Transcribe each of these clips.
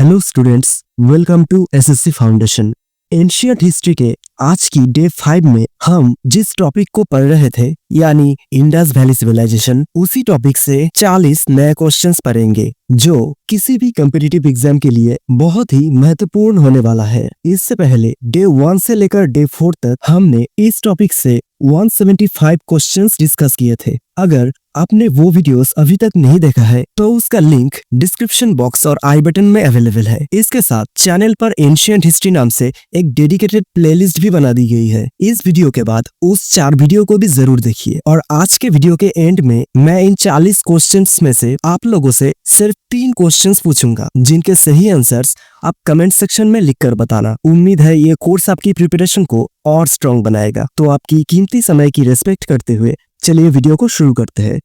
Hello students, welcome to SSC foundation. Ancient history के आज की डे 5 में हम जिस टॉपिक को पढ़ रहे थे यानी इंडस वैली सिविलाइजेशन, उसी टॉपिक से 40 नए क्वेश्चंस पढ़ेंगे जो किसी भी कॉम्पिटिटिव एग्जाम के लिए बहुत ही महत्वपूर्ण होने वाला है। इससे पहले डे 1 से लेकर डे 4 तक हमने इस टॉपिक से 175 क्वेश्चंस डिस्कस किए थे। अगर आपने वो वीडियोस अभी तक नहीं देखा है तो उसका लिंक डिस्क्रिप्शन बॉक्स और आई बटन में अवेलेबल है। इसके साथ चैनल पर एंशियंट हिस्ट्री नाम से एक डेडिकेटेड प्लेलिस्ट भी बना दी गई है। इस वीडियो के बाद उस 4 वीडियो को भी जरूर देखिए। और आज के वीडियो के एंड में मैं इन 40 क्वेश्चंस में से आप लोगों से सिर्फ 3 क्वेश्चंस पूछूंगा, जिनके सही आंसर्स आप कमेंट सेक्शन में लिखकर बताना। उम्मीद है ये कोर्स आपकी प्रिपरेशन को और स्ट्रॉन्ग बनाएगा। तो आपकी कीमती समय की रेस्पेक्ट करते हुए चलिए वीडियो को शुरू करते हैं।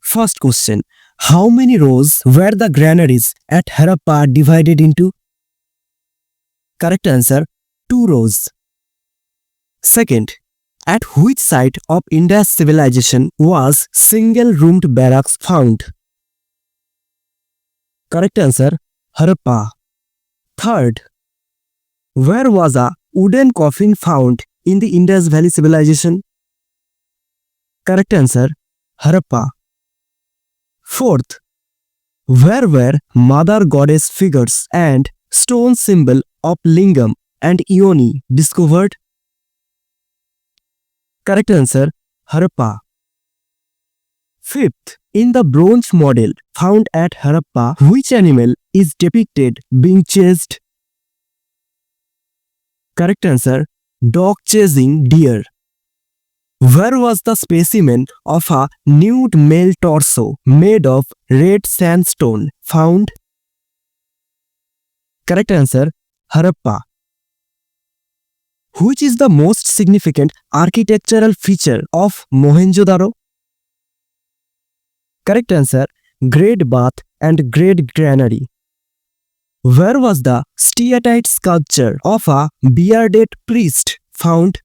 First question, how many rows were the granaries at Harappa divided into? Correct answer 2 rows. Second, at which site of Indus civilization was single-roomed barracks found? Correct answer, Harappa. Third, where was a wooden coffin found in the Indus Valley civilization? Correct answer, Harappa. Fourth, where were mother goddess figures and stone symbol of Lingam and Ioni discovered? Correct answer, Harappa. Fifth, in the bronze model found at Harappa, which animal is depicted being chased? Correct answer, dog chasing deer. Where was the specimen of a nude male torso made of red sandstone found? Correct answer, Harappa. Which is the most significant architectural feature of Mohenjo-daro? Correct answer, Great Bath and Great Granary. Where was the steatite sculpture of a bearded priest found?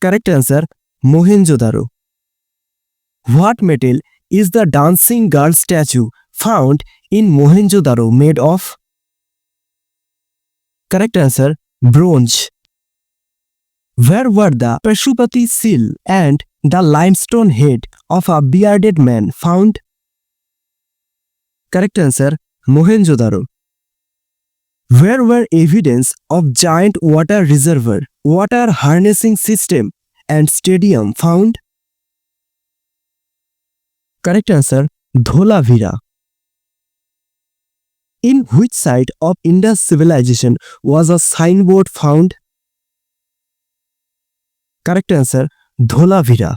Correct answer, Mohenjo-daro. What metal is the dancing girl statue found in Mohenjo-daro made of? Correct answer, bronze. Where were the Pashupati seal and the limestone head of a bearded man found? Correct answer, Mohenjo-daro. Where were evidence of giant water reservoir, water harnessing system and stadium found? Correct answer, Dholavira. In which site of Indus civilization was a signboard found? Correct answer, Dholavira.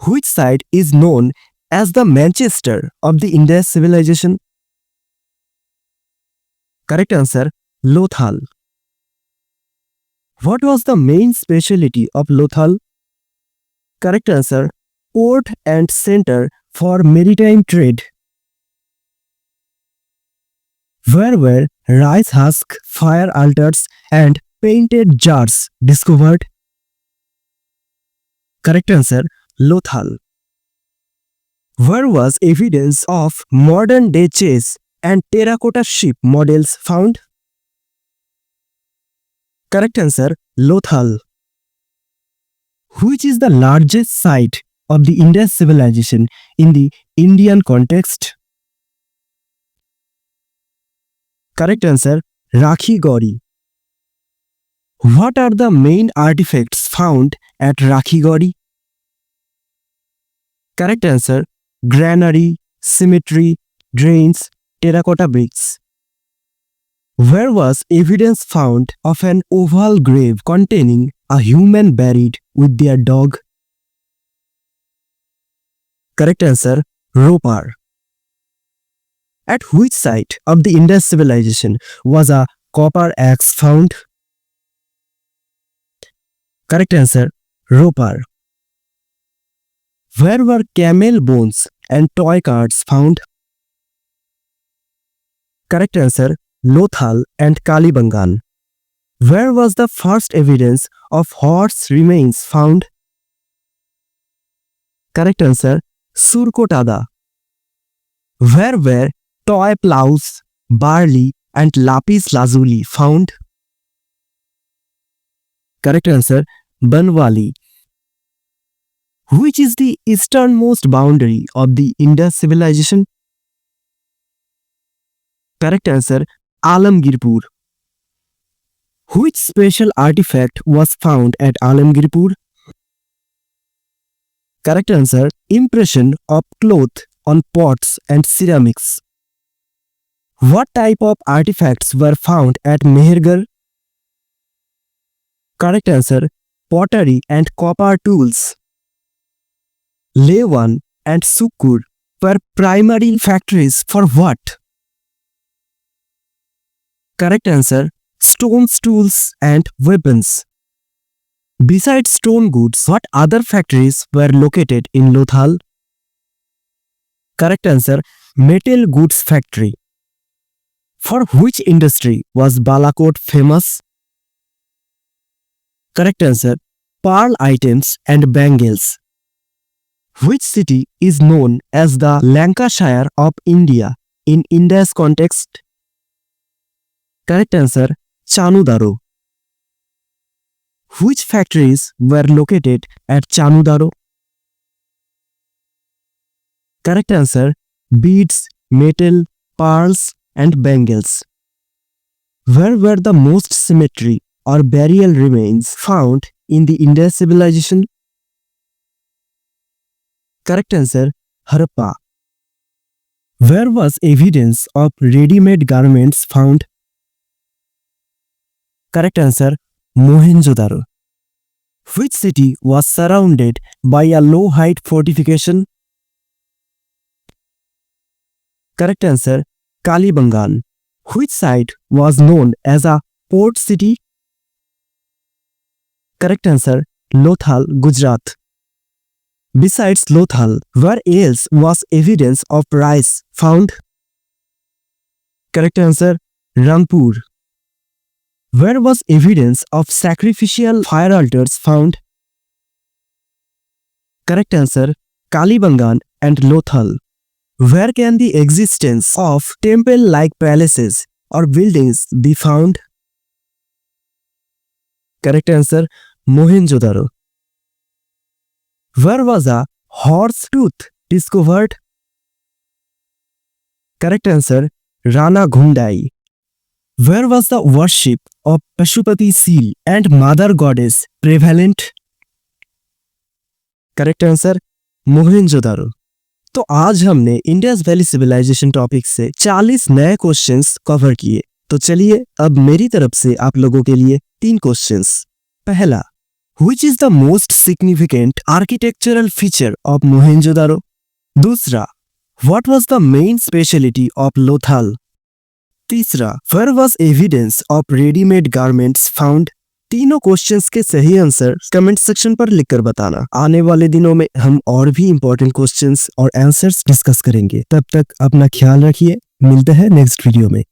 Which site is known as the Manchester of the Indus civilization? Correct answer, Lothal. What was the main specialty of Lothal? Correct answer, port and center for maritime trade. Where were rice husk, fire altars and painted jars discovered? Correct answer, Lothal. Where was evidence of modern day chess and terracotta ship models found? Correct answer, Lothal. Which is the largest site of the Indus civilization in the Indian context? Correct answer, Rakhi Gauri. What are the main artifacts found at Rakhi Gauri? Correct answer, granary, cemetery, drains, terracotta bricks. Where was evidence found of an oval grave containing a human buried with their dog? Correct answer, Ropar. At which site of the Indus civilization was a copper axe found? Correct answer, Ropar. Where were camel bones and toy carts found? Correct answer, Lothal and Kalibangan. Where was the first evidence of horse remains found? Correct answer, Surkotada. Where were toy plows, barley, and lapis lazuli found? Correct answer, Banwali. Which is the easternmost boundary of the Indus civilization? Correct answer, Alamgirpur. Which special artifact was found at Alamgirpur? Correct answer, impression of cloth on pots and ceramics. What type of artifacts were found at Mehergarh? Correct answer, pottery and copper tools. Lewan and Sukkur were primary factories for what? Correct answer, stone tools and weapons. Besides stone goods, what other factories were located in Lothal? Correct answer, metal goods factory. For which industry was Balakot famous? Correct answer, pearl items and bangles. Which city is known as the Lancashire of India in Indus context? Correct answer, Chanudaro. Which factories were located at Chanudaro? Correct answer, beads, metal, pearls, and bangles. Where were the most cemetery or burial remains found in the Indus civilization? Correct answer, Harappa. Where was evidence of ready-made garments found? Correct answer, Mohenjo-daro. Which city was surrounded by a low-height fortification? Correct answer, Kalibangan. Which site was known as a port city? Correct answer, Lothal, Gujarat. Besides Lothal, where else was evidence of rice found? Correct answer, Rangpur. Where was evidence of sacrificial fire altars found? Correct answer, Kalibangan and Lothal. Where can the existence of temple-like palaces or buildings be found? Correct answer, Mohenjo-daro. Where was a horse tooth discovered? Correct answer, Rana Ghundai. Where was the worship of Pashupati seal and Mother Goddess prevalent? Correct answer Mohenjodaro. तो आज हमने Indus valley civilisation topic से 40 नए questions cover किए। तो चलिए अब मेरी तरफ से आप लोगों के लिए 3 क्वेश्चंस। पहला, which is the most significant architectural feature of Mohenjodaro. दूसरा, what was the main speciality of Lothal. तीसरा, where was evidence of readymade garments found. तीनों क्वेश्चंस के सही आंसर कमेंट सेक्शन पर लिखकर बताना। आने वाले दिनों में हम और भी इंपॉर्टेंट क्वेश्चंस और आंसर्स डिस्कस करेंगे। तब तक अपना ख्याल रखिए, मिलते हैं नेक्स्ट वीडियो में।